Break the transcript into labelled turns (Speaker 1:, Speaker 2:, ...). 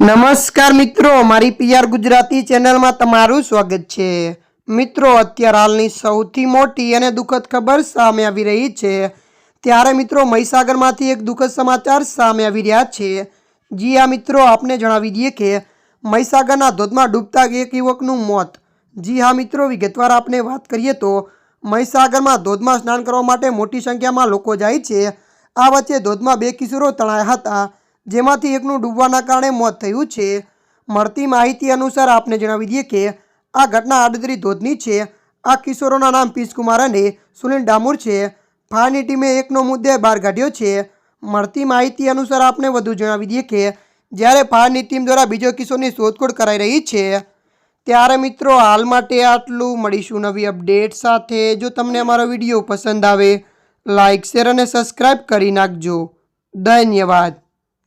Speaker 1: નમસ્કાર મિત્રો, મારી પીઆર ગુજરાતી ચેનલમાં તમારું સ્વાગત છે। મિત્રો, અત્યારે હાલની સૌથી મોટી અને દુઃખદ ખબર સામે આવી રહી છે। ત્યારે મિત્રો મહીસાગરમાંથી એક દુઃખદ સમાચાર સામે આવી રહ્યા છે। જી હા મિત્રો, આપને જણાવી દઈએ કે મહીસાગરના ધોધમાં ડૂબતા એક યુવકનું મોત। જી હા મિત્રો, વિગતવાર આપને વાત કરીએ તો મહીસાગરમાં ધોધમાં સ્નાન કરવા માટે મોટી સંખ્યામાં લોકો જાય છે। આ વચ્ચે ધોધમાં બે કિશોરો તણાયા હતા, જેમાંથી એકનું ડૂબવાના કારણે મોત થયું છે। મળતી માહિતી અનુસાર આપને જણાવી દઈએ કે આ ઘટના આડદરી ધોધની છે। આ કિશોરોના નામ પિસકુમાર અને સુનિલ ડામોર છે। ફાયરની ટીમે એકનો મૃતદેહ બહાર કાઢ્યો છે। મળતી માહિતી અનુસાર આપને વધુ જણાવી દઈએ કે જ્યારે ફાયરની ટીમ દ્વારા બીજો કિશોરની શોધખોળ કરાઈ રહી છે। ત્યારે મિત્રો હાલ માટે આટલું। મળીશું નવી અપડેટ સાથે। જો તમને અમારો વિડીયો પસંદ આવે લાઇક, શેર અને સબસ્ક્રાઈબ કરી નાખજો। ધન્યવાદ।